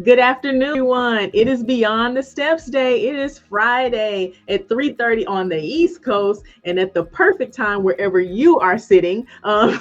Good afternoon, everyone. It is Beyond the Steps Day. It is Friday at 3:30 on the East Coast, and at the perfect time wherever you are sitting.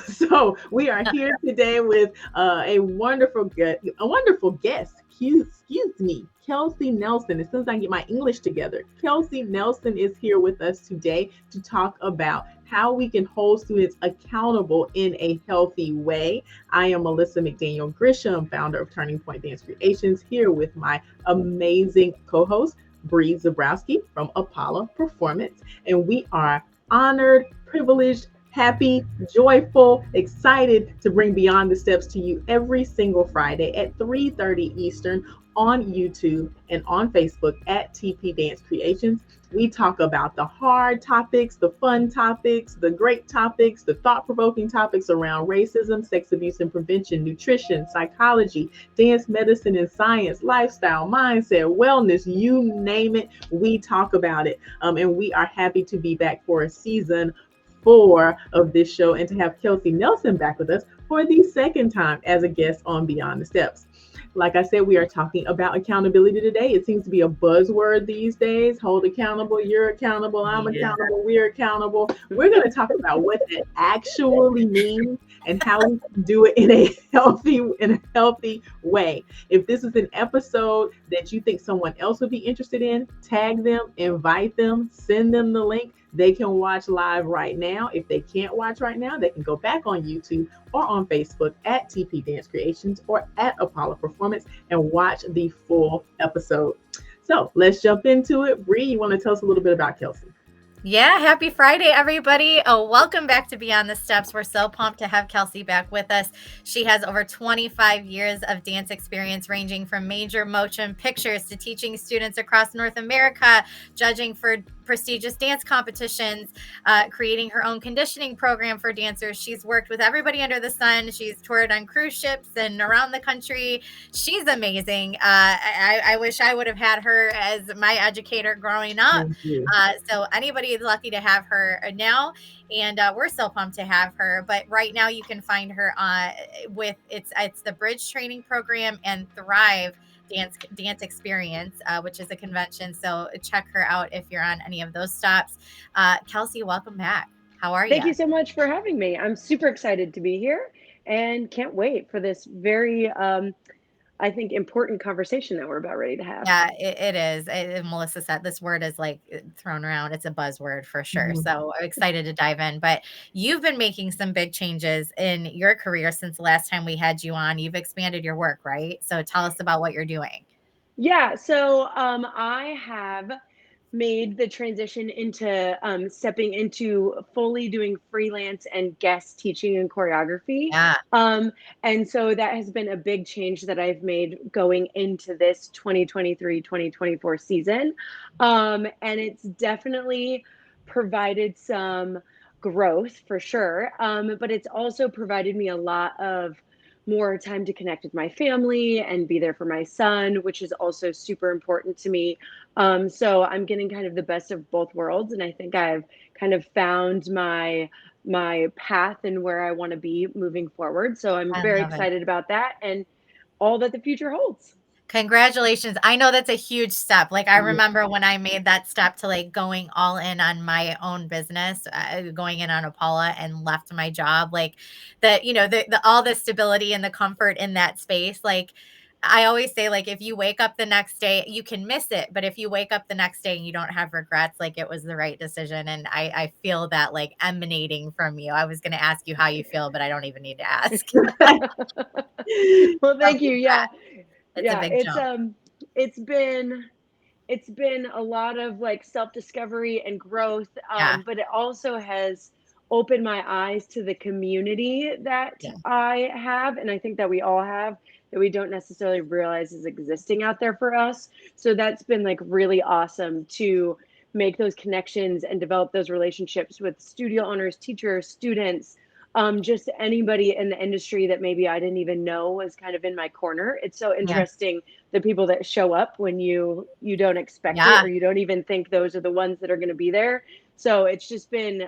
So we are here today with a wonderful guest. Excuse me, Kelsey Nelson. As soon as I get my English together, Kelsey Nelson is here with us today to talk about how we can hold students accountable in a healthy way. I am Melissa McDaniel Grisham, founder of Turning Point Dance Creations, here with my amazing co host, Bree Zabrowski from Apollo Performance. And we are honored, privileged, happy, joyful, excited to bring Beyond the Steps to you every single Friday at 3:30 Eastern on YouTube and on Facebook at TP Dance Creations. We talk about the hard topics, the fun topics, the great topics, the thought-provoking topics around racism, sex abuse and prevention, nutrition, psychology, dance, medicine and science, lifestyle, mindset, wellness, you name it, we talk about it. And we are happy to be back for a season 4 of this show and to have Kelsey Nelson back with us for the second time as a guest on Beyond the Steps. Like I said, we are talking about accountability today. It seems to be a buzzword these days. Hold accountable, you're accountable, I'm accountable, we're accountable. We're going to talk about what that actually means and how we can do it in a healthy way. If this is an episode that you think someone else would be interested in, tag them, invite them, send them the link. They can watch live right now. If they can't watch right now, they can go back on YouTube or on Facebook at TP Dance Creations or at Apollo Performance and watch the full episode. So let's jump into it. Bree, you want to tell us a little bit about Kelsey? Yeah, happy Friday, everybody. Welcome back to Beyond the Steps. We're so pumped to have Kelsey back with us. She has over 25 years of dance experience, ranging from major motion pictures to teaching students across North America, judging for prestigious dance competitions, creating her own conditioning program for dancers. She's worked with everybody under the sun. She's toured on cruise ships and around the country. She's amazing. I wish I would have had her as my educator growing up. Thank you. So anybody is lucky to have her now, and we're so pumped to have her. But right now, you can find her with it's the Bridge Training Program and Thrive Dance Experience, which is a convention. So check her out if you're on any of those stops. Kelsey, welcome back. How are you? Thank you so much for having me. I'm super excited to be here and can't wait for this very, I think, important conversation that we're about ready to have. Yeah, it is. Melissa said this word is like thrown around. It's a buzzword for sure. Mhm. So I'm excited to dive in. But you've been making some big changes in your career since the last time we had you on. You've expanded your work, right? So tell us about what you're doing. Yeah, so I have made the transition into stepping into fully doing freelance and guest teaching and choreography. Yeah. Um, and so that has been a big change that I've made going into this 2023-2024 season. And it's definitely provided some growth for sure. But it's also provided me a lot of more time to connect with my family and be there for my son, which is also super important to me. So I'm getting kind of the best of both worlds, and I think I've kind of found my path and where I want to be moving forward. So I'm I very love it. excited about that and all that the future holds. Congratulations. I know that's a huge step. Like I Yeah. remember when I made that step to like going all in on my own business, going in on Apollo and left my job, like the all the stability and the comfort in that space. Like I always say, like if you wake up the next day, you can miss it, but if you wake up the next day and you don't have regrets, like it was the right decision. And I feel that like emanating from you. I was going to ask you how you feel, but I don't even need to ask. Well, So thank you. Yeah. congrats. It's a Yeah, big jump. it's been it's been a lot of like self-discovery and growth, Yeah. but it also has opened my eyes to the community that Yeah. I have, and I think that we all have, that we don't necessarily realize is existing out there for us. So that's been like really awesome to make those connections and develop those relationships with studio owners, teachers, students, just anybody in the industry that maybe I didn't even know was kind of in my corner. It's so Yeah. interesting, the people that show up when you don't expect it, Yeah. or you don't even think those are the ones that are going to be there. So it's just been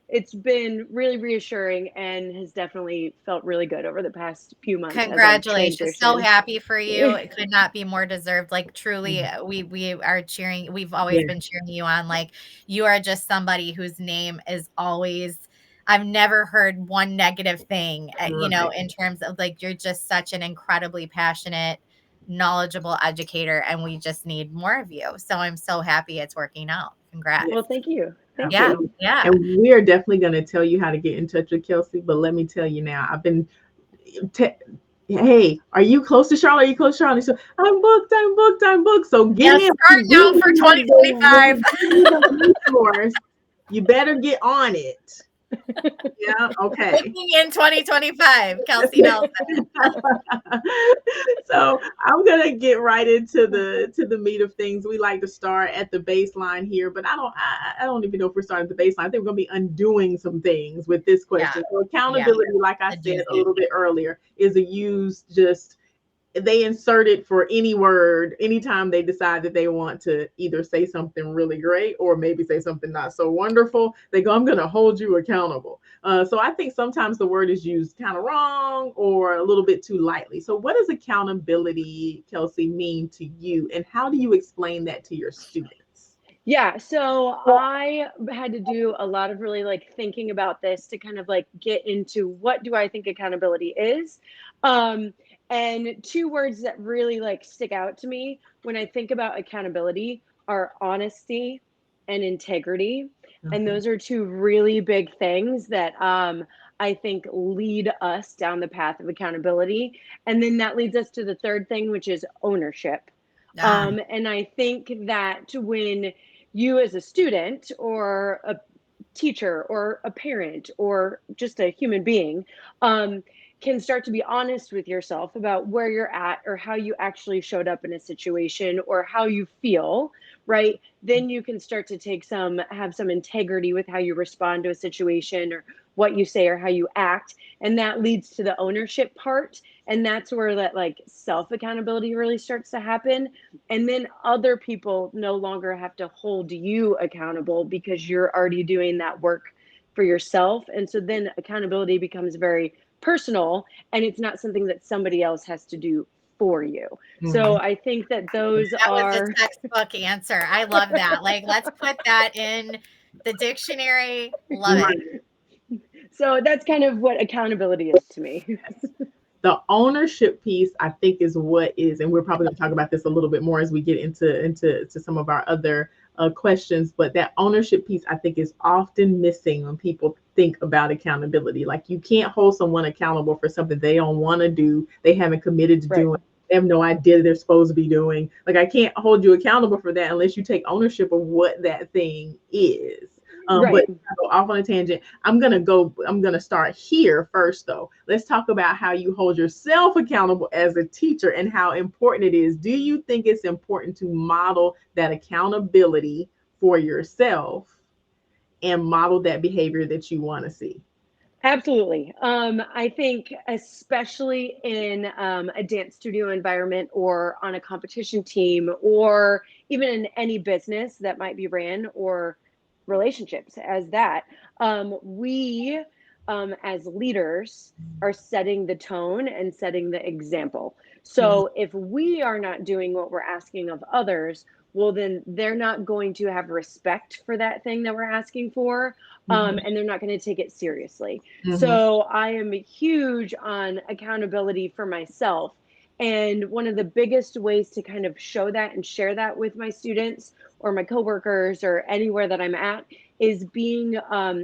it's been really reassuring and has definitely felt really good over the past few months as I've Congratulations. So transitioned. happy for you. It could not be more deserved. Like truly, we are cheering. We've always Yeah. been cheering you on. Like you are just somebody whose name is always, I've never heard one negative thing, Right. in terms of like, you're just such an incredibly passionate, knowledgeable educator. And we just need more of you. So I'm so happy it's working out. Congrats. Well, thank you. Thank Yeah. you. Yeah. And we're definitely going to tell you how to get in touch with Kelsey. But let me tell you now, I've been, hey, are you close to Charlotte? Are you close to Charlotte? So I'm booked. So get Yes, in. start now for 2025. You better get on it. Yeah. Okay. Booking in 2025, Kelsey Nelson. So I'm gonna get right into the meat of things. We like to start at the baseline here, but I don't even know if we're starting at the baseline. I think we're gonna be undoing some things with this question. So accountability, like I said a little bit earlier, is a used just they insert it for any word anytime they decide that they want to either say something really great or maybe say something not so wonderful. They go, I'm going to hold you accountable. So I think sometimes the word is used kind of wrong or a little bit too lightly. So what does accountability, Kelsey, mean to you? And how do you explain that to your students? Yeah, so I had to do a lot of really like thinking about this to kind of like get into what do I think accountability is. And two words that really like stick out to me when I think about accountability are honesty and integrity. And Okay. those are two really big things that I think lead us down the path of accountability. And then that leads us to the third thing, which is ownership. And I think that when you as a student or a teacher or a parent or just a human being can start to be honest with yourself about where you're at or how you actually showed up in a situation or how you feel, right? Then you can start to have some integrity with how you respond to a situation or what you say or how you act. And that leads to the ownership part. And that's where that like self accountability really starts to happen. And then other people no longer have to hold you accountable because you're already doing that work for yourself. And so then accountability becomes very personal and it's not something that somebody else has to do for you. So I think that those That was are a textbook answer. I love that. Like, let's put that in the dictionary. Love it. So that's kind of what accountability is to me. The ownership piece, I think, is what is, and we're probably going to talk about this a little bit more as we get into some of our other questions. But that ownership piece, I think, is often missing when people think about accountability. Like you can't hold someone accountable for something they don't want to do, they haven't committed to doing. They have no idea they're supposed to be doing. Like I can't hold you accountable for that unless you take ownership of what that thing is. But go off on a tangent. I'm gonna start here first though. Let's talk about how you hold yourself accountable as a teacher and how important it is. Do you think it's important to model that accountability for yourself and model that behavior that you want to see? Absolutely. I think especially in a dance studio environment or on a competition team or even in any business that might be ran or relationships as that, we as leaders are setting the tone and setting the example. So if we are not doing what we're asking of others, well, then they're not going to have respect for that thing that we're asking for. And they're not going to take it seriously. So I am huge on accountability for myself. And one of the biggest ways to kind of show that and share that with my students or my coworkers or anywhere that I'm at is being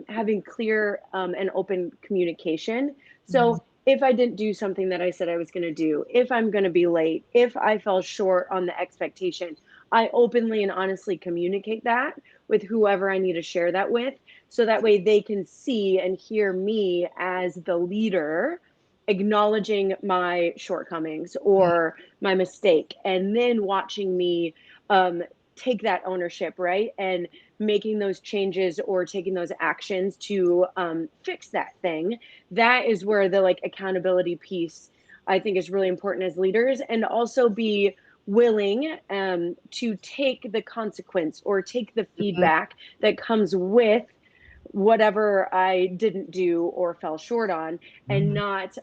having clear and open communication. So if I didn't do something that I said I was going to do, if I'm going to be late, if I fell short on the expectation, I openly and honestly communicate that with whoever I need to share that with. So that way they can see and hear me as the leader acknowledging my shortcomings or my mistake and then watching me take that ownership, right? And making those changes or taking those actions to fix that thing. That is where the like accountability piece I think is really important as leaders, and also be willing to take the consequence or take the feedback that comes with whatever I didn't do or fell short on, and Mhm. not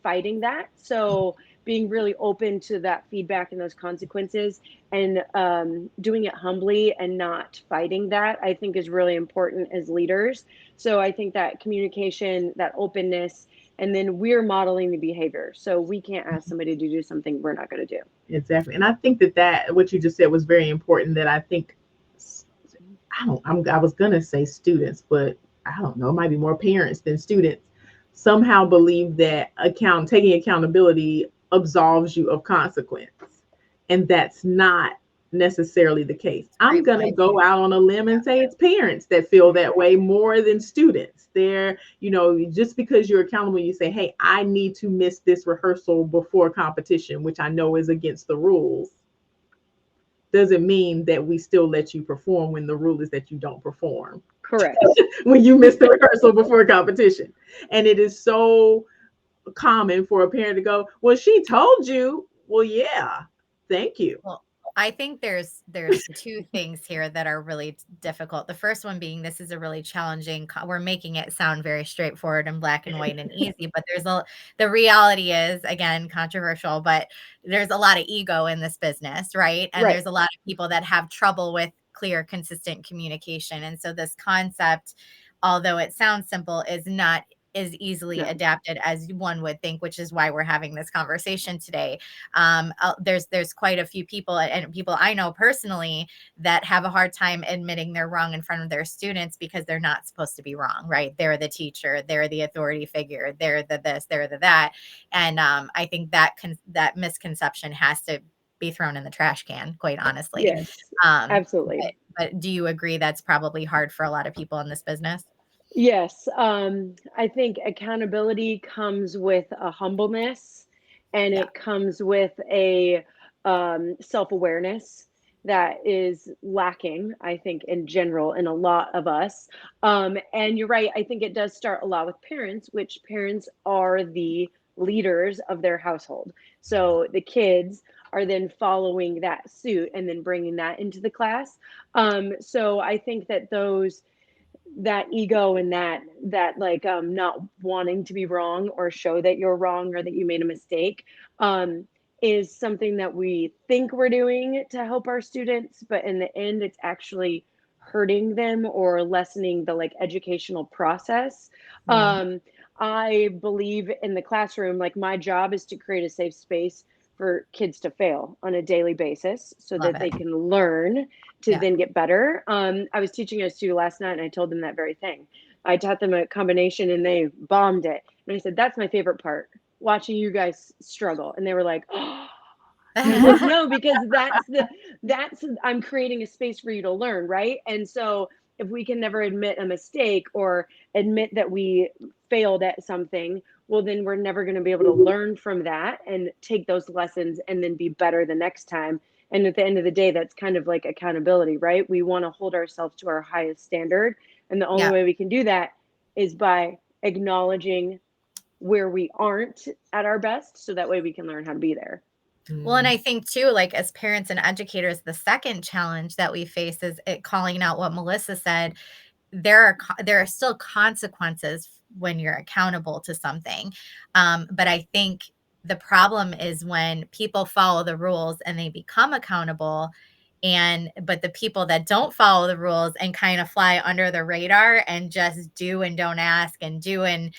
fighting that. So being really open to that feedback and those consequences, and doing it humbly and not fighting that, I think is really important as leaders. So I think that communication, that openness, and then we're modeling the behavior. So we can't ask somebody to do something we're not going to do. Exactly. And I think that what you just said was very important. That I think I was gonna say students, but I don't know, it might be more parents than students, somehow believe that taking accountability absolves you of consequence. And that's not necessarily the case. I'm Great gonna point. go out on a limb Yeah. and say it's parents that feel that way more than students. Just because you're accountable, you say, hey, I need to miss this rehearsal before competition, which I know is against the rules, doesn't mean that we still let you perform when the rule is that you don't perform Correct. when you miss the rehearsal before competition. And it is so common for a parent to go, well, she told you. Well, yeah, thank you. Well, I think there's two things here that are really difficult. The first one being this is a really challenging. We're making it sound very straightforward and black and white and easy, but the reality is, again, controversial, but there's a lot of ego in this business, right? And Right. there's a lot of people that have trouble with clear, consistent communication. And so this concept, although it sounds simple, is not as easily No. adapted as one would think, which is why we're having this conversation today. There's quite a few people and people I know personally that have a hard time admitting they're wrong in front of their students because they're not supposed to be wrong, right? They're the teacher, they're the authority figure, they're the this, they're the that, and I think that misconception has to be thrown in the trash can, quite honestly. Yes, Um, absolutely. but do you agree that's probably hard for a lot of people in this business? Yes, I think accountability comes with a humbleness, and Yeah, it comes with a self-awareness that is lacking, I think, in general, in a lot of us. And you're right, I think it does start a lot with parents, which parents are the leaders of their household. So the kids are then following that suit and then bringing that into the class. So I think that that ego and that like not wanting to be wrong or show that you're wrong or that you made a mistake um is something that we think we're doing to help our students, but in the end it's actually hurting them or lessening the like educational process. Mhm. um I believe in the classroom, like my job is to create a safe space for kids to fail on a daily basis so love that it. they can learn to Yeah. then get better. I was teaching a student last night and I told them that very thing. I taught them a combination and they bombed it. And I said, that's my favorite part, watching you guys struggle. And they were like, oh. And I said, no, because that's, I'm creating a space for you to learn, right? And so if we can never admit a mistake or admit that we failed at something, well, then we're never going to be able to learn from that and take those lessons and then be better the next time. And at the end of the day, that's kind of like accountability, right? We want to hold ourselves to our highest standard. And the only Yeah. way we can do that is by acknowledging where we aren't at our best. So that way we can learn how to be there. Well, and Mm. I think too, like as parents and educators, the second challenge that we face is it calling out what Melissa said. There are still consequences when you're accountable to something, but I think the problem is when people follow the rules and they become accountable, but the people that don't follow the rules and kind of fly under the radar and just do and don't ask and do and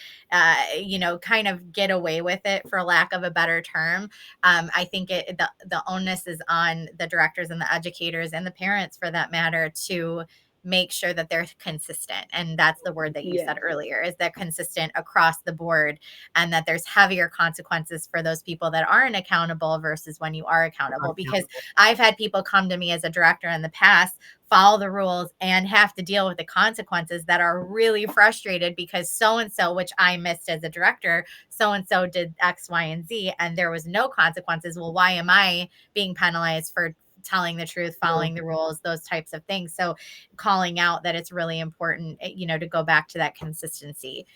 kind of get away with it, for lack of a better term. I think the onus is on the directors and the educators and the parents, for that matter, to make sure that they're consistent. And that's the word that you said Yes. earlier, is that consistent across the board, and that there's heavier consequences for those people that aren't accountable versus when you are accountable. Because I've had people come to me as a director in the past, follow the rules, and have to deal with the consequences, that are really frustrated because so and so, which I missed as a director, so and so did X, Y, and Z, and there was no consequences. Well, why am I being penalized for telling the truth, following the rules, those types of things? So calling out that it's really important, to go back to that consistency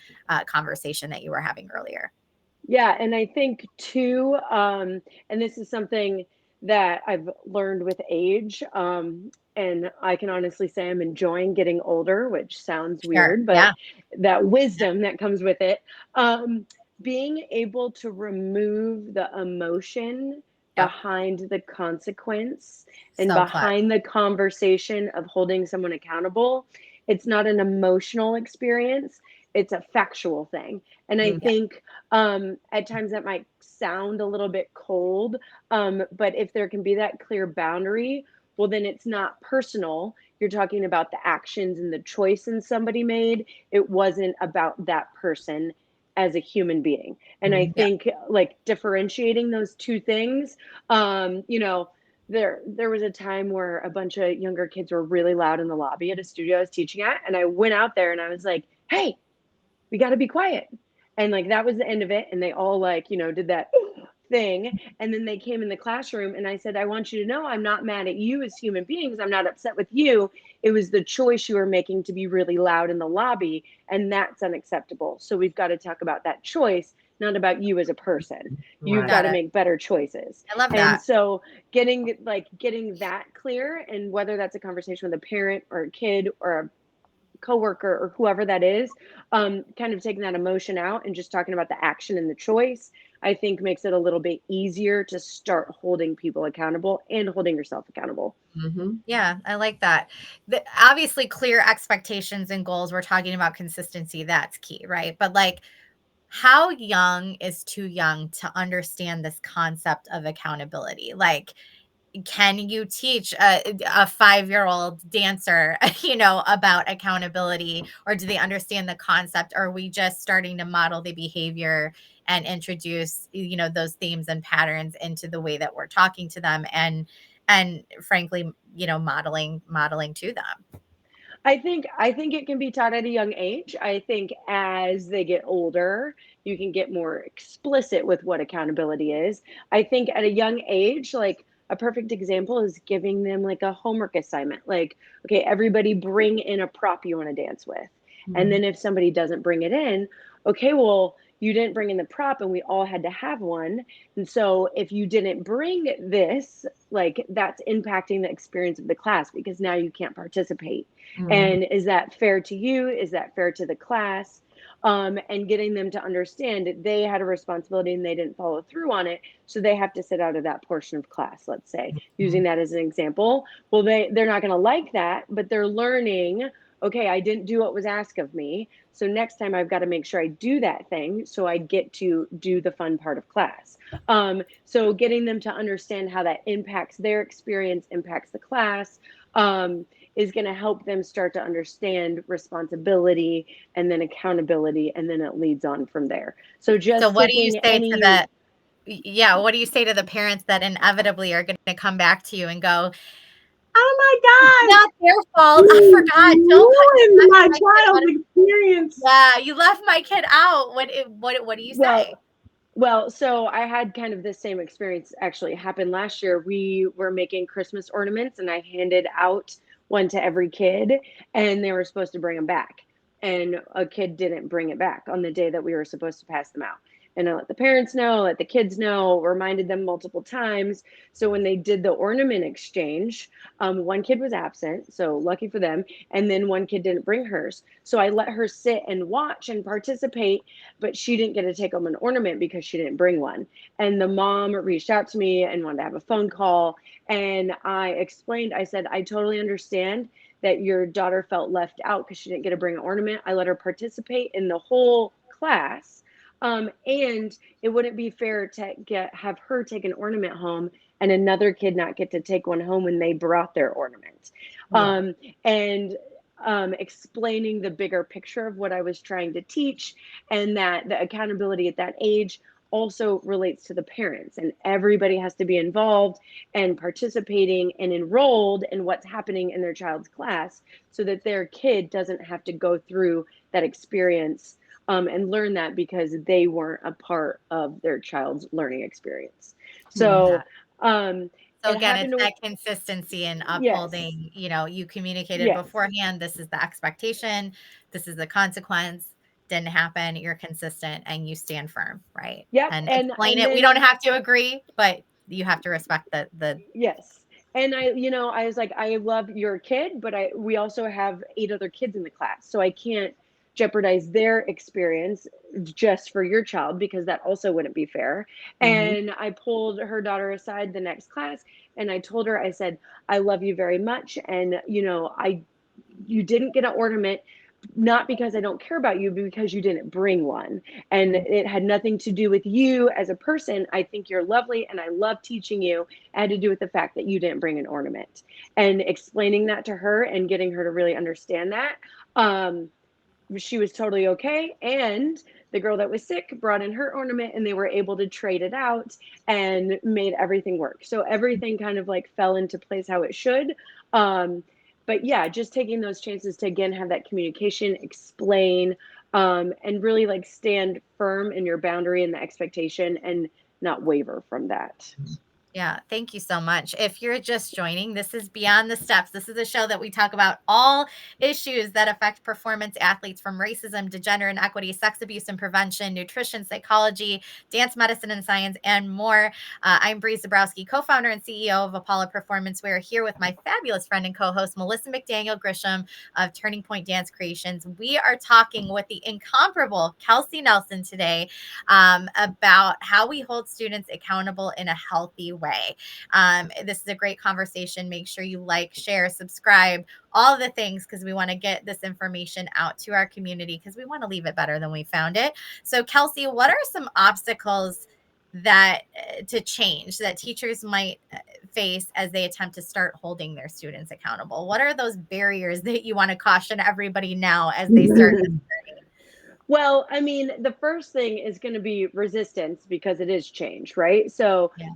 conversation that you were having earlier. Yeah, and I think too, and this is something that I've learned with age, and I can honestly say I'm enjoying getting older, which sounds Sure. weird, but Yeah. that wisdom that comes with it, um, being able to remove the emotion Yep. behind the consequence and So clutch. behind the conversation of holding someone accountable. It's not an emotional experience, it's a factual thing. And I Yeah. think at times that might sound a little bit cold, but if there can be that clear boundary, well, then it's not personal. You're talking about the actions and the choices somebody made. It wasn't about that person as a human being. And I Yeah. think like differentiating those two things, you know, there was a time where a bunch of younger kids were really loud in the lobby at a studio I was teaching at, and I went out there and I was like, "Hey, we got to be quiet." And like that was the end of it, and they all like, did that thing, and then they came in the classroom and I said, "I want you to know I'm not mad at you as human beings. I'm not upset with you. It was the choice you were making to be really loud in the lobby, and that's unacceptable. So we've got to talk about that choice, not about you as a person. You've Right. got Got to it. make better choices." I love And that. so getting that clear, and whether that's a conversation with a parent or a kid or a coworker or whoever that is, kind of taking that emotion out and just talking about the action and the choice, I think makes it a little bit easier to start holding people accountable and holding yourself accountable. Mm-hmm. Yeah, I like that. Obviously, clear expectations and goals. We're talking about consistency. That's key, right? But like, how young is too young to understand this concept of accountability? Like, can you teach a 5-year-old dancer, about accountability, or do they understand the concept? Or are we just starting to model the behavior and introduce, those themes and patterns into the way that we're talking to them and frankly, modeling to them? I think it can be taught at a young age. I think as they get older, you can get more explicit with what accountability is. I think at a young age, like a perfect example is giving them like a homework assignment. Like, okay, everybody bring in a prop you want to dance with. And Mm-hmm. then if somebody doesn't bring it in, okay, well, you didn't bring in the prop and we all had to have one. And so if you didn't bring this, like that's impacting the experience of the class because now you can't participate. Mm-hmm. And is that fair to you? Is that fair to the class? And getting them to understand that they had a responsibility and they didn't follow through on it. So they have to sit out of that portion of class, let's say, using that as an example. Well, they're not going to like that, but they're learning, okay, I didn't do what was asked of me. So next time I've got to make sure I do that thing so I get to do the fun part of class. So getting them to understand how that impacts their experience, impacts the class, is going to help them start to understand responsibility and then accountability, and then it leads on from there. So So just what do you taking say to any, the yeah, what do you say to the parents that inevitably are going to come back to you and go, Oh "It's my gosh, not their fault. I you forgot. Don't put you ruined left my my kid out child's of experience. Yeah, you left my kid out." What do you say? well, so I had kind of the same experience actually happen last year. We were making Christmas ornaments and I handed out one to every kid and they were supposed to bring them back. And a kid didn't bring it back on the day that we were supposed to pass them out. And I let the parents know, let the kids know, reminded them multiple times. So when they did the ornament exchange, one kid was absent, so lucky for them. And then one kid didn't bring hers. So I let her sit and watch and participate, but she didn't get to take home an ornament because she didn't bring one. And the mom reached out to me and wanted to have a phone call. And I explained, I said, I totally understand that your daughter felt left out because she didn't get to bring an ornament. I let her participate in the whole class. And it wouldn't be fair to have her take an ornament home and another kid not get to take one home when they brought their ornament. Right. And explaining the bigger picture of what I was trying to teach, and that the accountability at that age also relates to the parents, and everybody has to be involved and participating and enrolled in what's happening in their child's class so that their kid doesn't have to go through that experience, and learn that because they weren't a part of their child's learning experience. Love Mm-hmm. So that. So it again, happened it's to, that consistency and yes, upholding, you communicated yes, beforehand, this is the expectation, this is the consequence, didn't happen, you're consistent and you stand firm, right? yep, And and explain and it. We then don't have to agree, but you have to respect the yes. And I was like, I love your kid, but we also have 8 other kids in the class. So I can't jeopardize their experience just for your child, because that also wouldn't be fair. Mm-hmm. And I pulled her daughter aside the next class, and I told her, I said, I love you very much. And, you didn't get an ornament, not because I don't care about you, but because you didn't bring one. And it had nothing to do with you as a person. I think you're lovely and I love teaching you. It had to do with the fact that you didn't bring an ornament. And explaining that to her and getting her to really understand that, she was totally okay. And the girl that was sick brought in her ornament, and they were able to trade it out and made everything work. So everything kind of like fell into place how it should. But yeah, just taking those chances to again have that communication, explain, and really like stand firm in your boundary and the expectation, and not waver from that. Yeah, thank you so much. If you're just joining, this is Beyond the Steps. This is a show that we talk about all issues that affect performance athletes, from racism to gender inequity, sex abuse and prevention, nutrition, psychology, dance medicine and science, and more. I'm Bree Zabrowski, co-founder and CEO of Apollo Performance. We're here with my fabulous friend and co-host, Melissa McDaniel Grisham of Turning Point Dance Creations. We are talking with the incomparable Kelsey Nelson today about how we hold students accountable in a healthy way. This is a great conversation. Make sure you like, share, subscribe, all the things, because we want to get this information out to our community, because we want to leave it better than we found it. So, Kelsey, what are some obstacles that to change that teachers might face as they attempt to start holding their students accountable? What are those barriers that you want to caution everybody now as they start this journey? Well, I mean, the first thing is going to be resistance, because it is change, right? So, Yeah.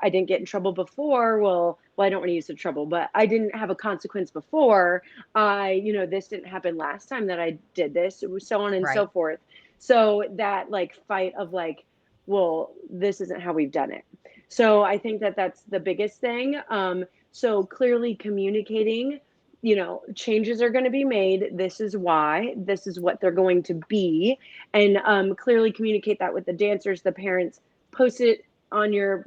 I didn't get in trouble before. Well, I don't want to use the trouble, but I didn't have a consequence before. This didn't happen last time that I did this. It was so on and so Right. forth. So that like fight of like, well, this isn't how we've done it. So I think that that's the biggest thing. So clearly communicating, changes are going to be made. This is why, this is what they're going to be. And clearly communicate that with the dancers, the parents, post it on your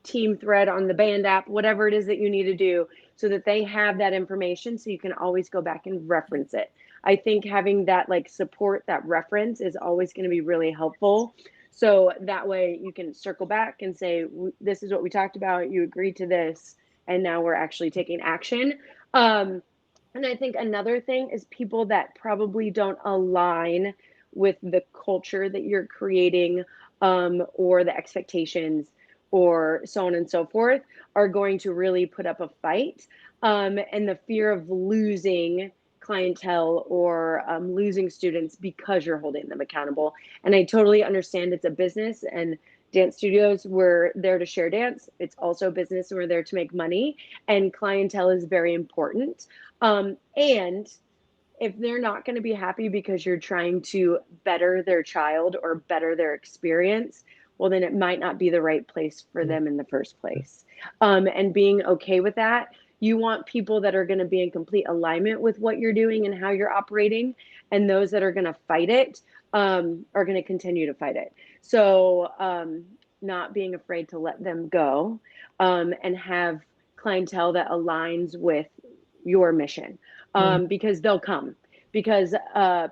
team thread, on the band app, whatever it is that you need to do, so that they have that information, so you can always go back and reference it. I think having that like support, that reference, is always going to be really helpful. So that way you can circle back and say, this is what we talked about. You agreed to this. And now we're actually taking action. And I think another thing is people that probably don't align with the culture that you're creating, or the expectations, or so on and so forth, are going to really put up a fight. And the fear of losing clientele, or losing students because you're holding them accountable. And I totally understand it's a business, and dance studios, we're there to share dance. It's also a business, and we're there to make money. And clientele is very important. And if they're not going to be happy because you're trying to better their child or better their experience, well, then it might not be the right place for them in the first place. And being okay with that, you want people that are going to be in complete alignment with what you're doing and how you're operating. And those that are going to fight it, are going to continue to fight it. So, not being afraid to let them go, and have clientele that aligns with your mission, because they'll come. Because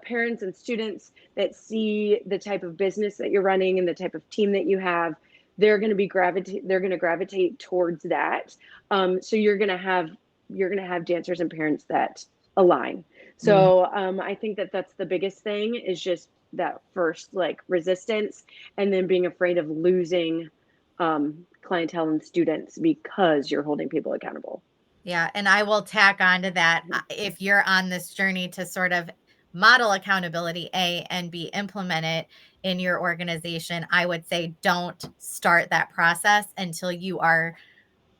parents and students that see the type of business that you're running and the type of team that you have, they're going to be gravitate towards that. So you're going to have dancers and parents that align. So I think that that's the biggest thing, is just that first like resistance, and then being afraid of losing clientele and students because you're holding people accountable. Yeah, and I will tack on to that. If you're on this journey to sort of model accountability, A, and B, implement it in your organization, I would say don't start that process until you are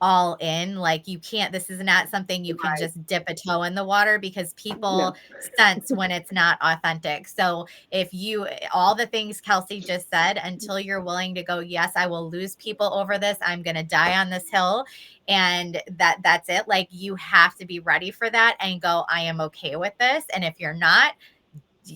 all in. Like, you can't, this is not something you can Right. just dip a toe in the water, because people No. sense when it's not authentic. So if you, all the things Kelsey just said, until you're willing to go, yes, I will lose people over this, I'm going to die on this hill, and that's it. Like, you have to be ready for that and go, I am okay with this. And if you're not,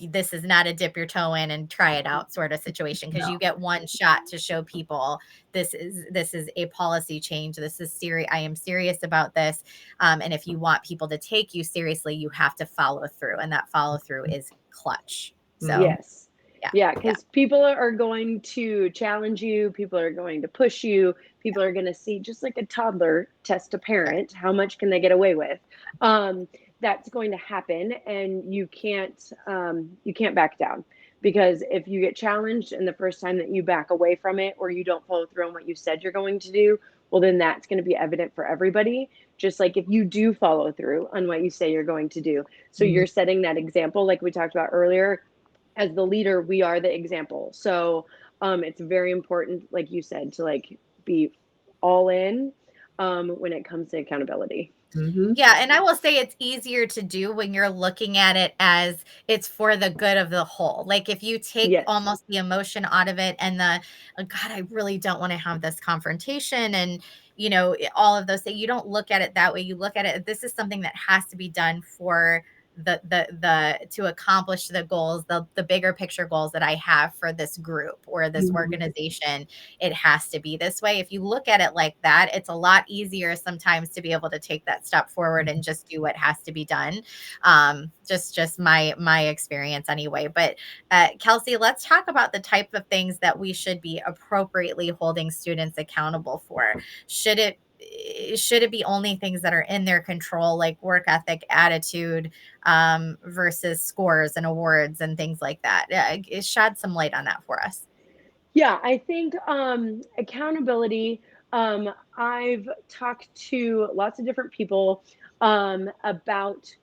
this is not a dip your toe in and try it out sort of situation, because you get one shot to show people this is a policy change. This is serious. I am serious about this. And if you want people to take you seriously, you have to follow through, and that follow through is clutch. So Yes. yeah. Yeah, because people are going to challenge you, people are going to push you, people are going to see, just like a toddler test a parent, how much can they get away with. That's going to happen, and you can't back down, because if you get challenged and the first time that you back away from it, or you don't follow through on what you said you're going to do, well, then that's going to be evident for everybody. Just like if you do follow through on what you say you're going to do. So you're setting that example, like we talked about earlier. As the leader, we are the example. So it's very important, like you said, to like be all in when it comes to accountability. Yeah, and I will say it's easier to do when you're looking at it as it's for the good of the whole. Like if you take Yes. almost the emotion out of it, and the God, I really don't want to have this confrontation, and all of those things. You don't look at it that way. You look at it, this is something that has to be done for the to accomplish the goals, the bigger picture goals that I have for this group or this organization. It has to be this way. If you look at it like that, it's a lot easier sometimes to be able to take that step forward and just do what has to be done. Just my experience anyway. But Kelsey, let's talk about the type of things that we should be appropriately holding students accountable for. Should it be only things that are in their control, like work ethic, attitude, versus scores and awards and things like that? Shed some light on that for us. Yeah, I think accountability. I've talked to lots of different people about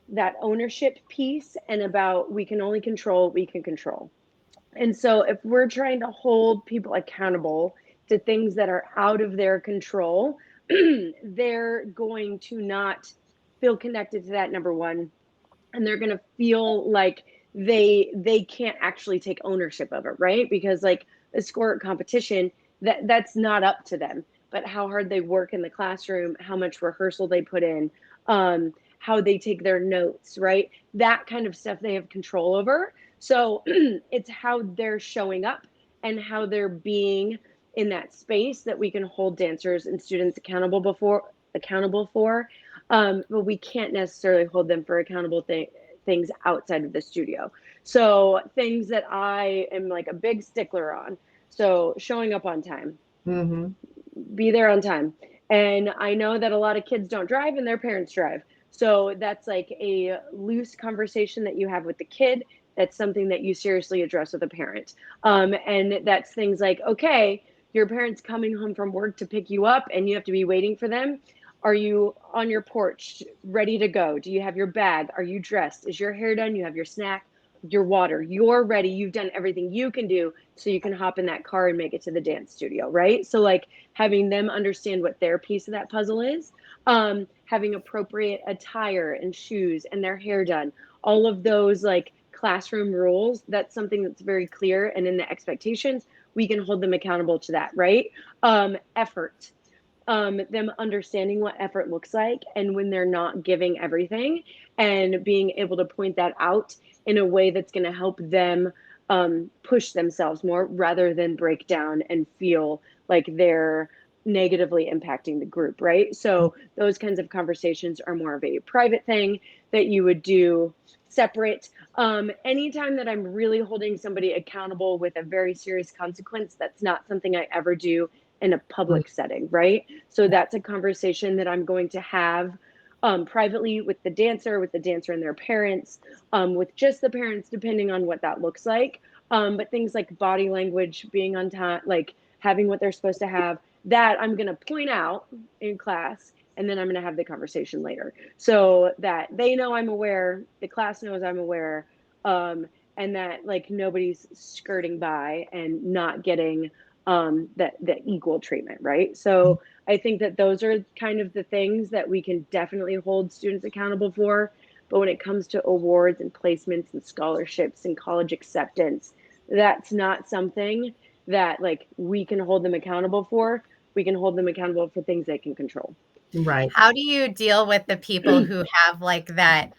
that ownership piece, and about we can only control what we can control. And so if we're trying to hold people accountable to things that are out of their control, they're going to not feel connected to that, number one, and they're going to feel like they can't actually take ownership of it, right? Because like a score competition, that's not up to them, but how hard they work in the classroom, how much rehearsal they put in, how they take their notes, right? That kind of stuff they have control over. So it's how they're showing up and how they're being in that space that we can hold dancers and students accountable for. But we can't necessarily hold them for things outside of the studio. So things that I am like a big stickler on. So showing up on time, be there on time. And I know that a lot of kids don't drive and their parents drive. So that's like a loose conversation that you have with the kid. That's something that you seriously address with a parent. And that's things like, okay, your parent's coming home from work to pick you up and you have to be waiting for them. Are you on your porch ready to go? Do you have your bag? Are you dressed? Is your hair done? You have your snack, your water. You're ready. You've done everything you can do so you can hop in that car and make it to the dance studio, right? So like having them understand what their piece of that puzzle is, having appropriate attire and shoes and their hair done, all of those like classroom rules, that's something that's very clear. And in the expectations, we can hold them accountable to that, right? Effort. Them understanding what effort looks like and when they're not giving everything, and being able to point that out in a way that's going to help them push themselves more rather than break down and feel like they're negatively impacting the group, right? So those kinds of conversations are more of a private thing that you would do separate. Anytime that I'm really holding somebody accountable with a very serious consequence, that's not something I ever do in a public setting, right? So that's a conversation that I'm going to have privately with the dancer and their parents, with just the parents, depending on what that looks like. But things like body language, being on time, like having what they're supposed to have, that I'm going to point out in class, and then I'm going to have the conversation later so that they know I'm aware, the class knows I'm aware, and that like nobody's skirting by and not getting that equal treatment, right? So I think that those are kind of the things that we can definitely hold students accountable for. But when it comes to awards and placements and scholarships and college acceptance, that's not something that like we can hold them accountable for. We can hold them accountable for things they can control. Right. How do you deal with the people who have like that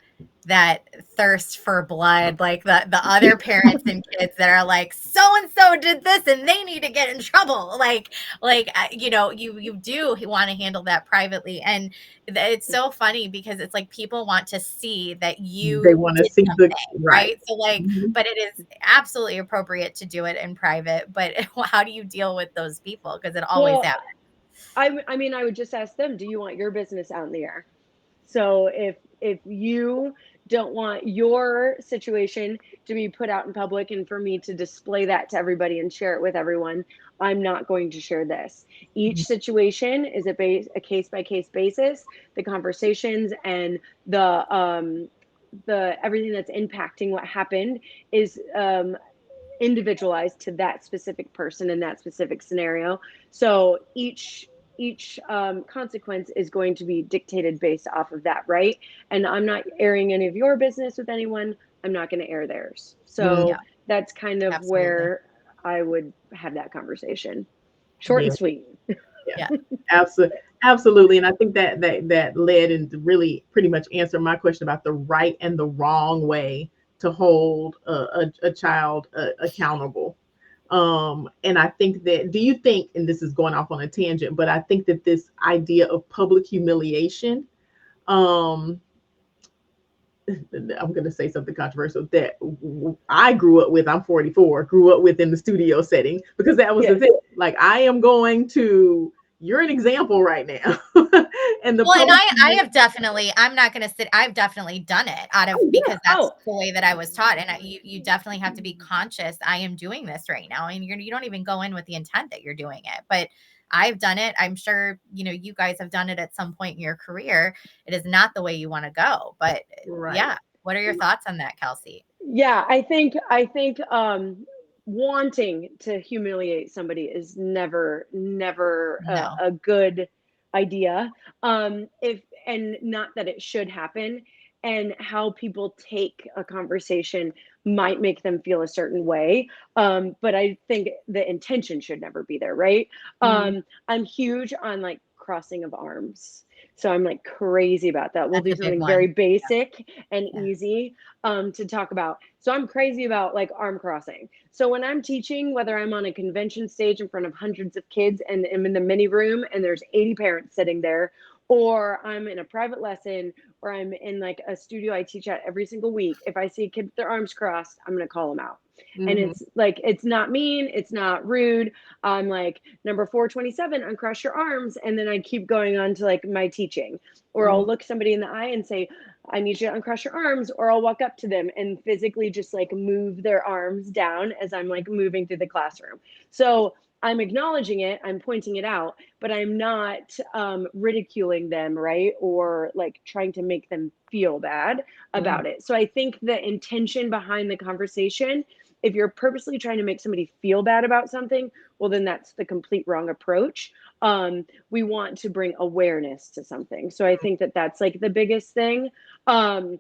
that thirst for blood, like the other parents and kids that are like, so and so did this and they need to get in trouble. You know, you do want to handle that privately, and it's so funny because it's like people want to see that They you want to did see the something, right. right? So like, Mhm. but it is absolutely appropriate to do it in private. But how do you deal with those people? Because it always Well, happens. I mean, I would just ask them, do you want your business out in the air? So if you don't want your situation to be put out in public and for me to display that to everybody and share it with everyone, I'm not going to share this. Each situation is a case by case basis. The conversations and the everything that's impacting what happened is individualized to that specific person in that specific scenario. So each consequence is going to be dictated based off of that, right? And I'm not airing any of your business with anyone. I'm not going to air theirs. Mm, Yeah, So that's kind of absolutely. where I would have that conversation. Short yeah. and sweet. Yeah, Yeah. absolutely, absolutely. And I think that led and really pretty much answered my question about the right and the wrong way to hold a child accountable. And I think that, do you think, and this is going off on a tangent, but I think that this idea of public humiliation, um, I'm going to say something controversial that I grew up with. I'm 44, grew up with in the studio setting, because that was the Yes. thing. Like, I am going to, you're an example right now. And the Well, and public, I have definitely, I'm not going to sit, I've definitely done it out of, oh, yeah. because that's Oh, the way that I was taught. And you definitely have to be conscious. I am doing this right now. And you don't even go in with the intent that you're doing it, but I've done it. I'm sure, you know, you guys have done it at some point in your career. It is not the way you want to go, but Right. yeah. What are your thoughts on that, Kelsey? yeah, I think wanting to humiliate somebody is never No. a good idea. If and not that it should happen, and how people take a conversation might make them feel a certain way. But I think the intention should never be there, right? Mhm. I'm huge on like crossing of arms. So I'm like crazy about that. We'll That's do a big something very one. basic and Yeah. easy to talk about. So I'm crazy about like arm crossing. So when I'm teaching, whether I'm on a convention stage in front of hundreds of kids and I'm in the mini room and there's 80 parents sitting there, or I'm in a private lesson, or I'm in like a studio I teach at every single week, if I see a kid with their arms crossed, I'm going to call them out. And Mhm. it's like, it's not mean, it's not rude. I'm like, number 427, uncross your arms. And then I keep going on to like my teaching. Or I'll Mhm. look somebody in the eye and say, I need you to uncross your arms, or I'll walk up to them and physically just like move their arms down as I'm like moving through the classroom. So I'm acknowledging it, I'm pointing it out, but I'm not ridiculing them, right? Or like trying to make them feel bad Mhm. about it. So I think the intention behind the conversation, if you're purposely trying to make somebody feel bad about something, well, then that's the complete wrong approach. We want to bring awareness to something. So I think that that's like the biggest thing. Um,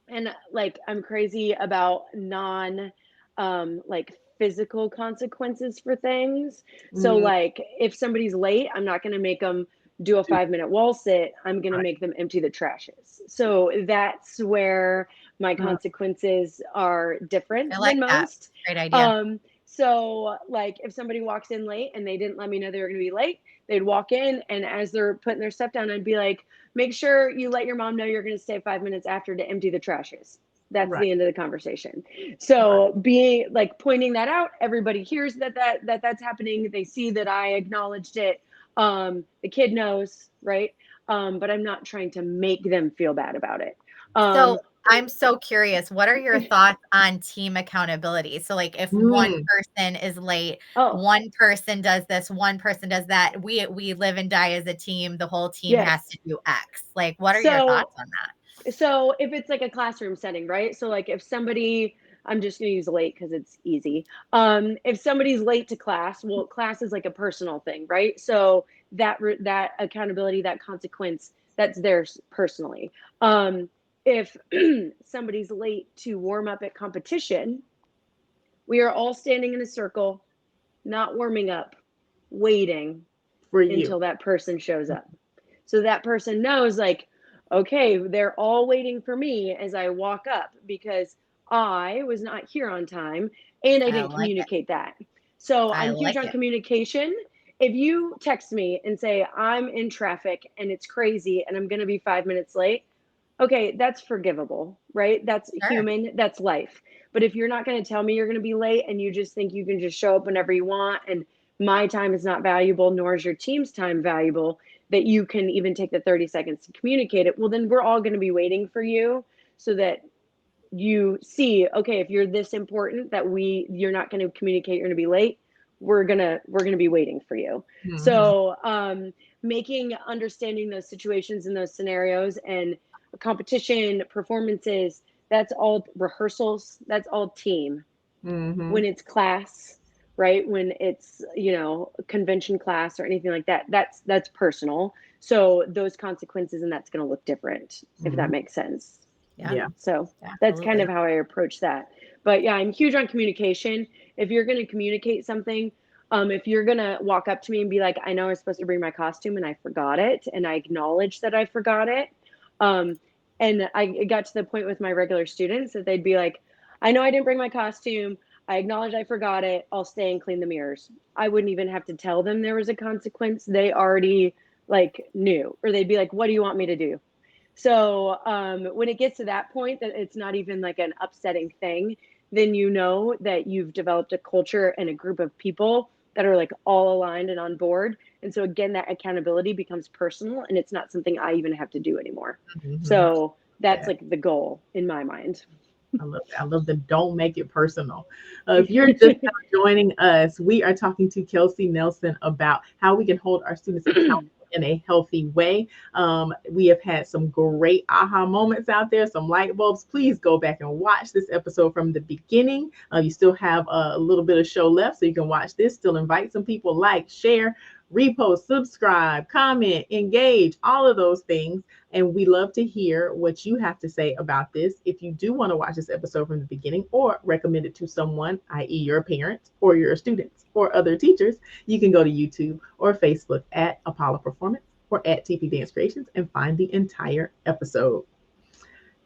and like I'm crazy about non like physical consequences for things. So Mhm. like if somebody's late, I'm not going to make them do a 5 minute wall sit. I'm going to Right. make them empty the trashes. So that's where my Mhm. consequences are different I like than that. most. Great idea. So like if somebody walks in late and they didn't let me know they were going to be late, they'd walk in and as they're putting their stuff down, I'd be like, make sure you let your mom know you're going to stay 5 minutes after to empty the trashes. That's Right. the end of the conversation. Right. So being like pointing that out, everybody hears that's happening. They see that I acknowledged it. The kid knows, right? But I'm not trying to make them feel bad about it. So Um, I'm so curious, what are your thoughts on team accountability? So like if one Mm. person is late, oh, one person does this, one person does that, we live and die as a team, the whole team has yes. to do X. Like what are your So thoughts on that? so if it's like a classroom setting, right? So like if somebody, I'm just going to use late because it's easy. If somebody's late to class, well, class is like a personal thing, right? So that accountability, that consequence, that's theirs personally. If somebody's late to warm up at competition, we are all standing in a circle, not warming up, waiting For you. until that person shows up. So that person knows, like, okay, they're all waiting for me as I walk up because I was not here on time and I I didn't like it. communicate that. So I I'm huge like on it. communication. If you text me and say, I'm in traffic and it's crazy and I'm going to be 5 minutes late, okay, that's forgivable, right? That's Sure. human, that's life. But if you're not going to tell me you're going to be late and you just think you can just show up whenever you want and my time is not valuable, nor is your team's time valuable, that you can even take the 30 seconds to communicate it, well, then we're all going to be waiting for you so that you see, okay, if you're this important that you're not going to communicate, you're going to be late, we're going to be waiting for you. Mhm. So making understanding those situations and those scenarios and competition performances, that's all rehearsals, that's all team. When Mhm. it's class, right, when it's convention class or anything like that, that's personal. So those consequences and that's going to look different, if that Mhm. makes sense. Yeah, Yeah. So that's kind absolutely. of how I approach that. But yeah, I'm huge on communication. If you're going to communicate something, if you're going to walk up to me and be like, I know I was supposed to bring my costume and I forgot it, and I acknowledge that I forgot it. Um, and I got to the point with my regular students that they'd be like, I know I didn't bring my costume. I acknowledge I forgot it. I'll stay and clean the mirrors. I wouldn't even have to tell them there was a consequence. They already like knew, or they'd be like, what do you want me to do? So when it gets to that point that it's not even like an upsetting thing, then you know that you've developed a culture and a group of people that are like all aligned and on board. And so again, that accountability becomes personal and it's not something I even have to do anymore. Mhm. So that's Yeah. like the goal in my mind. I love that. I love the don't make it personal. If you're just now joining us, we are talking to Kelsey Nelson about how we can hold our students accountable in a healthy way. We have had some great aha moments out there, some light bulbs. Please go back and watch this episode from the beginning. You still have a little bit of show left, so you can watch this. Still invite some people, like, share, repost, subscribe, comment, engage, all of those things. And we love to hear what you have to say about this. If you do want to watch this episode from the beginning or recommend it to someone, i.e., your parents or your students or other teachers, you can go to YouTube or Facebook at Apollo Performance or at TP Dance Creations and find the entire episode.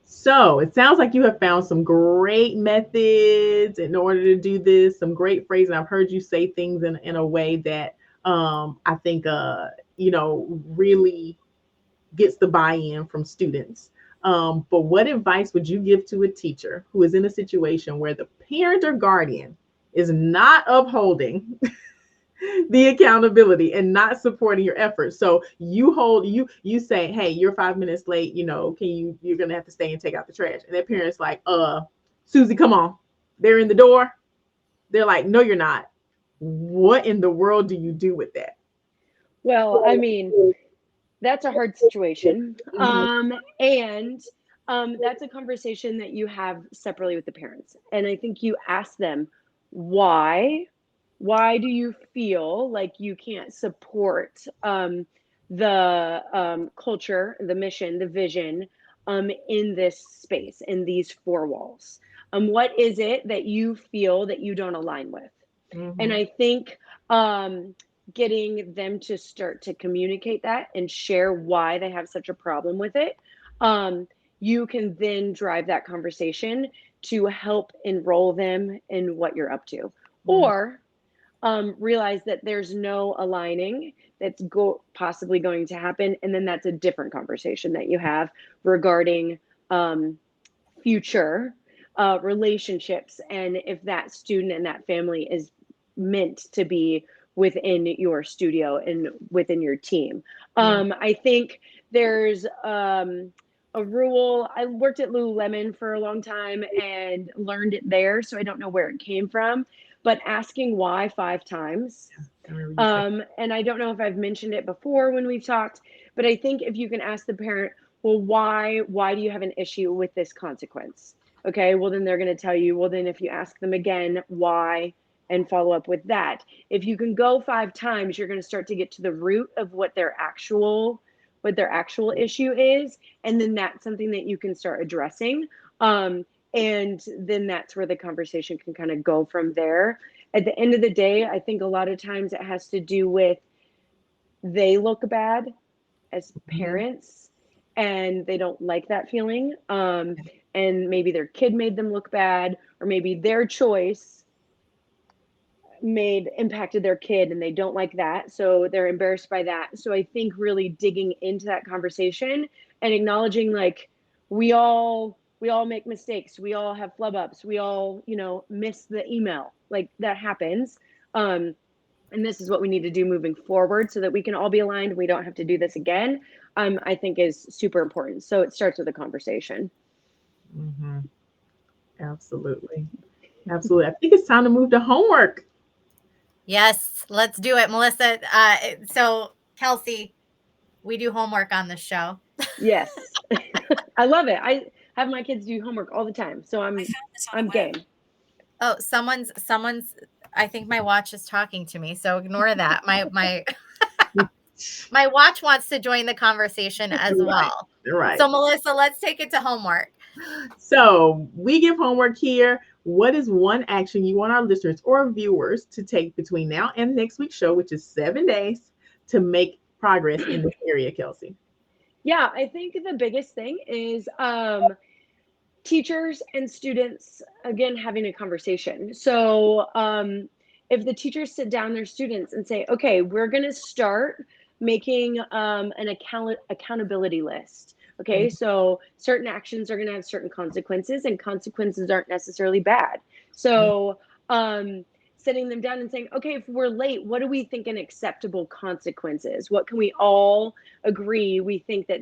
So it sounds like you have found some great methods in order to do this, some great phrases. I've heard you say things in a way that I think, really gets the buy-in from students. But what advice would you give to a teacher who is in a situation where the parent or guardian is not upholding the accountability and not supporting your efforts? So you say, hey, you're 5 minutes late, you're gonna have to stay and take out the trash. And that parent's like, Susie, come on. They're in the door. They're like, no, you're not. What in the world do you do with that? Well, I mean, that's a hard situation. Mhm. And that's a conversation that you have separately with the parents. And I think you ask them, why? Why do you feel like you can't support the culture, the mission, the vision in this space, in these four walls? What is it that you feel that you don't align with? And Mhm. I think getting them to start to communicate that and share why they have such a problem with it, you can then drive that conversation to help enroll them in what you're up to. Mhm. Or realize that there's no aligning that's possibly going to happen. And then that's a different conversation that you have regarding um, future relationships and if that student and that family is meant to be within your studio and within your team. Mhm. I think there's a rule. I worked at Lululemon for a long time and learned it there, so I don't know where it came from, but asking why 5 times. I remember you saying. And I don't know if I've mentioned it before when we've talked, but I think if you can ask the parent, well, why do you have an issue with this consequence? Okay, well, then they're going to tell you, well, then if you ask them again, why, and follow up with that. If you can go 5 times, you're going to start to get to the root of what their actual issue is, and then that's something that you can start addressing. And then that's where the conversation can kind of go from there. At the end of the day, I think a lot of times it has to do with they look bad as Mhm. parents and they don't like that feeling. And maybe their kid made them look bad, or maybe their choice impacted their kid and they don't like that, so they're embarrassed by that. So I think really digging into that conversation and acknowledging, like, we all make mistakes, we all have flub ups, we all, miss the email, like that happens. And this is what we need to do moving forward so that we can all be aligned, we don't have to do this again. I think is super important. So it starts with a conversation. Mm-hmm. Absolutely. Absolutely. I think it's time to move to homework. Yes, let's do it, Melissa. So Kelsey, we do homework on this show. Yes. I love it. I have my kids do homework all the time, so I'm game. Oh, someone's I think my watch is talking to me, so ignore that. My watch wants to join the conversation as well. Right. So Melissa, let's take it to homework. So we give homework here. What is one action you want our listeners or viewers to take between now and next week's show, which is 7 days, to make progress in this area, Kelsey? Yeah, I think the biggest thing is teachers and students, again, having a conversation. So if the teachers sit down their students and say, okay, we're going to start making an accountability list. Okay, so certain actions are going to have certain consequences, and consequences aren't necessarily bad. So sitting them down and saying, okay, if we're late, what do we think an acceptable consequence is? What can we all agree we think that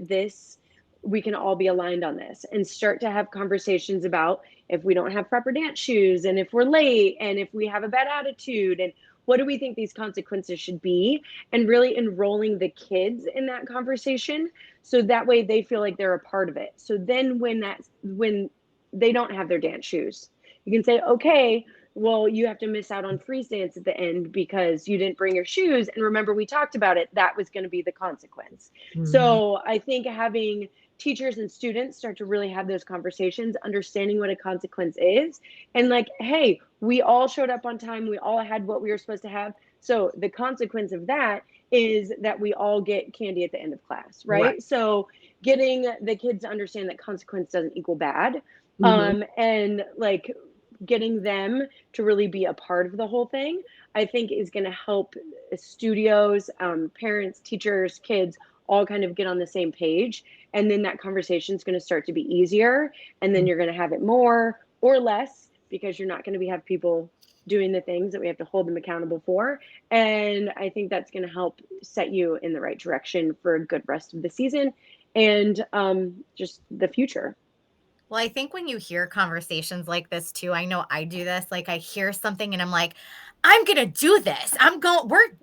we can all be aligned on this, and start to have conversations about if we don't have proper dance shoes, and if we're late, and if we have a bad attitude, and what do we think these consequences should be, and really enrolling the kids in that conversation so that way they feel like they're a part of it. So then when they don't have their dance shoes, you can say, okay, well, you have to miss out on freeze dance at the end because you didn't bring your shoes, and remember we talked about it, that was going to be the consequence. Mm-hmm. So I think having teachers and students start to really have those conversations, understanding what a consequence is, and like, hey, we all showed up on time, we all had what we were supposed to have, so the consequence of that is that we all get candy at the end of class, right? So getting the kids to understand that consequence doesn't equal bad. And like getting them to really be a part of the whole thing, I think is going to help studios, parents, teachers, kids all kind of get on the same page. And then that conversation is going to start to be easier. And then you're going to have it more or less, because you're not going to have people doing the things that we have to hold them accountable for. And I think that's going to help set you in the right direction for a good rest of the season and just the future. Well, I think when you hear conversations like this too, I know I do this, like I hear something and I'm like, I'm going to do this.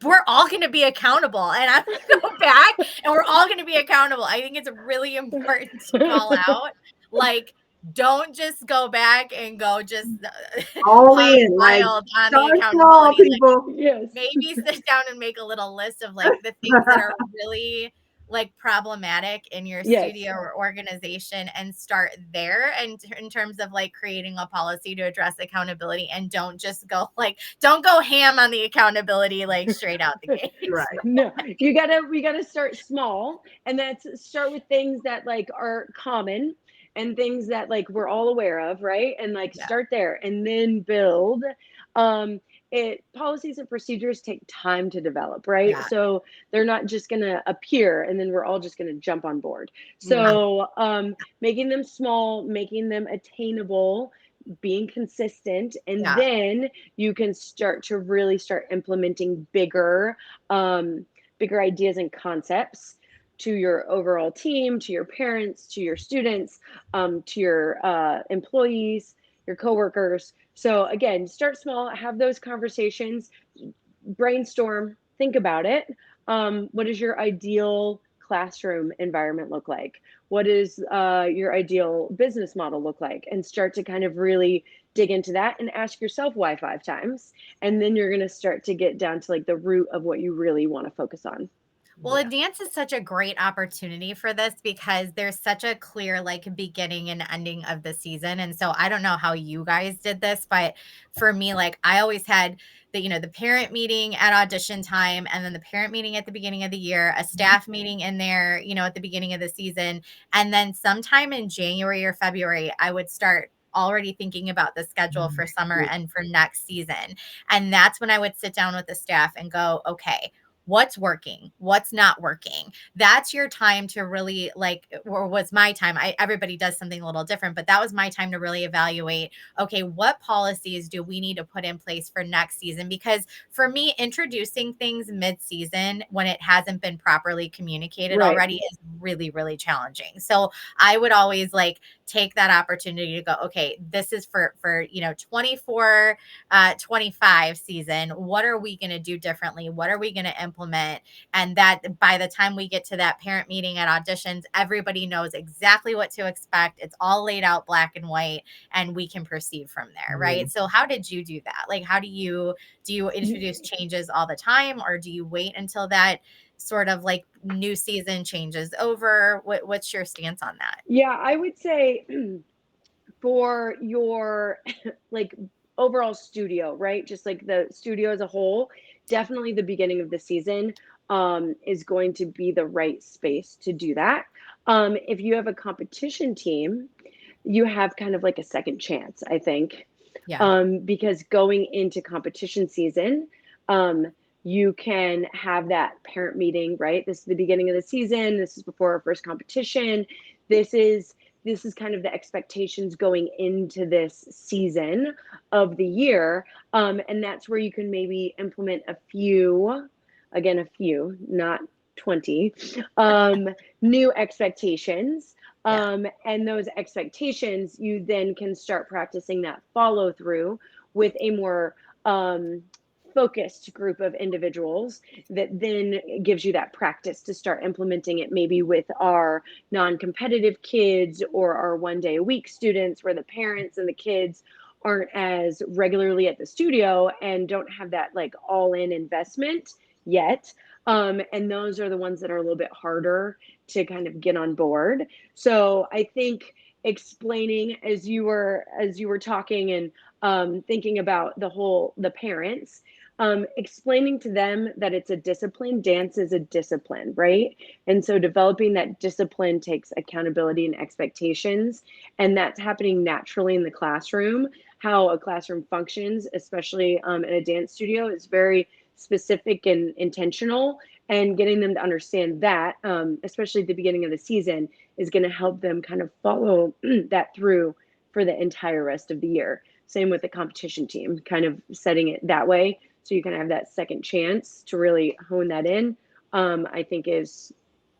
We're all going to be accountable, and I'm going to go back and we're all going to be accountable. I think it's really important to call out, like, don't just go back and go just all in, like, on the accountability. People. Like, yes. Maybe sit down and make a little list of like the things that are really like problematic in your studio or organization, and start there. And in terms of like creating a policy to address accountability, and don't go ham on the accountability, like straight out the gate. Right. No, we gotta start small, and that's start with things that like are common and things that like we're all aware of, right? And like start there and then build. Policies and procedures take time to develop, right? Yeah. So they're not just going to appear and then we're all just going to jump on board. So making them small, making them attainable, being consistent, and then you can start to really start implementing bigger ideas and concepts to your overall team, to your parents, to your students, to your employees, your coworkers. So again, start small, have those conversations, brainstorm, think about it. What does your ideal classroom environment look like? What does your ideal business model look like? And start to kind of really dig into that and ask yourself why 5 times. And then you're going to start to get down to like the root of what you really want to focus on. Well, a dance is such a great opportunity for this because there's such a clear like beginning and ending of the season. And so I don't know how you guys did this, but for me, like I always had the parent meeting at audition time and then the parent meeting at the beginning of the year, a staff meeting in there, at the beginning of the season. And then sometime in January or February, I would start already thinking about the schedule for summer and for next season. And that's when I would sit down with the staff and go, okay, what's working, what's not working. That's your time to really or was my time. Everybody does something a little different, but that was my time to really evaluate, okay, what policies do we need to put in place for next season? Because for me, introducing things mid-season when it hasn't been properly communicated already is really, really challenging. So I would always take that opportunity to go, okay, this is for 24 25 season. What are we going to do differently? What are we going to implement? And that by the time we get to that parent meeting at auditions, everybody knows exactly what to expect. It's all laid out black and white and we can proceed from there. Right. So how did you do that? Like, how do you introduce changes all the time, or do you wait until that sort of new season changes over? What's your stance on that? Yeah, I would say for your overall studio, right? Just like the studio as a whole, definitely the beginning of the season is going to be the right space to do that. If you have a competition team, you have kind of like a second chance, I think. Yeah. Because going into competition season, you can have that parent meeting, right? This is the beginning of the season. This is before our first competition. This is kind of the expectations going into this season of the year. And that's where you can maybe implement a few, not 20, new expectations. And those expectations, you then can start practicing that follow through with a more focused group of individuals that then gives you that practice to start implementing it, maybe with our non-competitive kids or our 1 day a week students, where the parents and the kids aren't as regularly at the studio and don't have that all-in investment yet. And those are the ones that are a little bit harder to kind of get on board. So I think explaining as you were talking and thinking about the parents, explaining to them that it's a discipline. Dance is a discipline, right? And so developing that discipline takes accountability and expectations, and that's happening naturally in the classroom. How a classroom functions, especially in a dance studio, is very specific and intentional, and getting them to understand that, especially at the beginning of the season, is going to help them kind of follow that through for the entire rest of the year. Same with the competition team, kind of setting it that way so you can have that second chance to really hone that in, I think is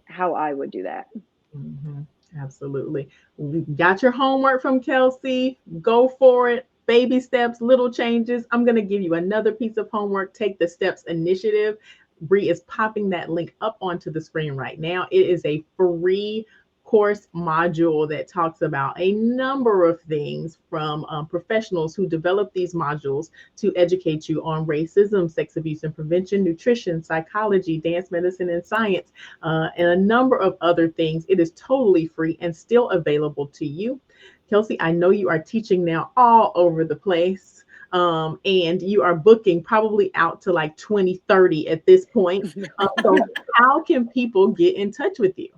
how I would do that. Mm-hmm. Absolutely. We got your homework from Kelsey. Go for it. Baby steps, little changes. I'm going to give you another piece of homework. Take the steps initiative. Bree is popping that link up onto the screen right now. It is a free course module that talks about a number of things from professionals who develop these modules to educate you on racism, sex abuse and prevention, nutrition, psychology, dance medicine, and science, and a number of other things. It is totally free and still available to you. Kelsey, I know you are teaching now all over the place. And you are booking probably out to 2030 at this point. So how can people get in touch with you?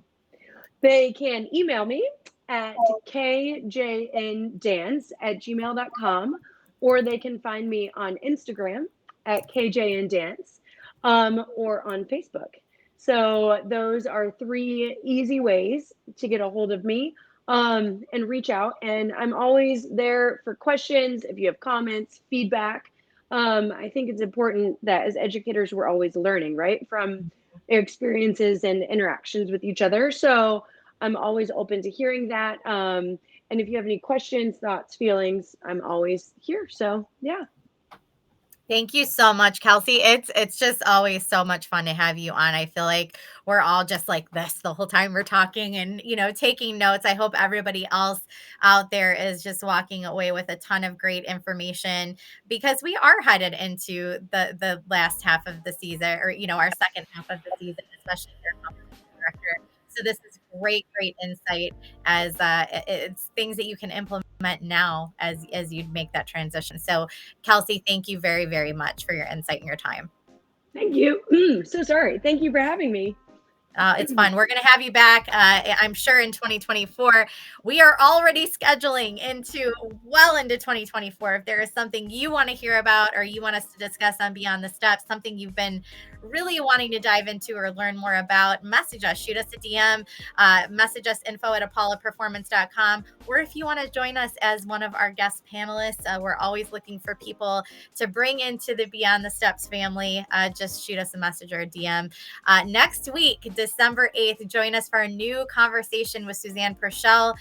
They can email me at kjndance@gmail.com, or they can find me on Instagram at kjndance, or on Facebook. So those are 3 easy ways to get a hold of me, and reach out. And I'm always there for questions. If you have comments, feedback, I think it's important that as educators, we're always learning, right, from experiences and interactions with each other. So I'm always open to hearing that. And if you have any questions, thoughts, feelings, I'm always here. So yeah. Thank you so much, Kelsey. It's just always so much fun to have you on. I feel like we're all just like this the whole time we're talking and, taking notes. I hope everybody else out there is just walking away with a ton of great information because we are headed into the last half of the season, or our second half of the season, especially if you're a competition director. So this is great insight as it's things that you can implement now as you make that transition. So Kelsey, thank you very, very much for your insight and your time. Thank you. So sorry. Thank you for having me. It's fun. We're going to have you back, I'm sure, in 2024. We are already scheduling well into 2024. If there is something you want to hear about or you want us to discuss on Beyond the Steps, something you've been really wanting to dive into or learn more about, message us, shoot us a DM, message us info@apolloperformance.com. Or if you want to join us as one of our guest panelists, we're always looking for people to bring into the Beyond the Steps family. Just shoot us a message or a DM. Next week, December 8th, join us for a new conversation with Suzanne Purcell.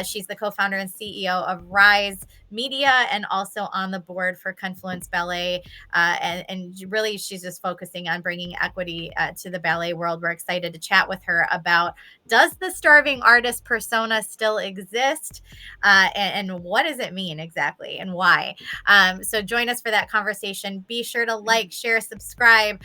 She's the co-founder and CEO of Rise Media and also on the board for Confluence Ballet. And really, she's just focusing on bringing equity to the ballet world. We're excited to chat with her about, does the starving artist persona still exist? And what does it mean exactly and why? So join us for that conversation. Be sure to like, share, subscribe.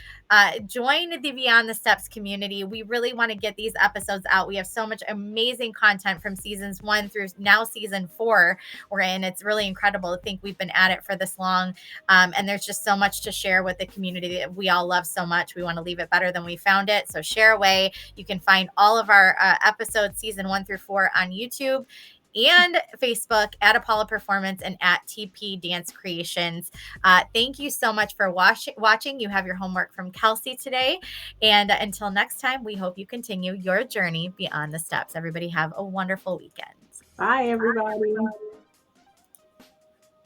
Join the Beyond the Steps community. We really want to get these episodes out. We have so much amazing content from seasons 1 through now season 4 we're in. It's really incredible to think we've been at it for this long. And there's just so much to share with the community that we all love so much. We want to leave it better than we found it. So share away. You can find all of our episodes, season 1 through 4, on YouTube and Facebook at Apollo Performance and at TP Dance Creations. Thank you so much for watching. You have your homework from Kelsey today. And until next time, we hope you continue your journey beyond the steps. Everybody have a wonderful weekend. Bye, everybody.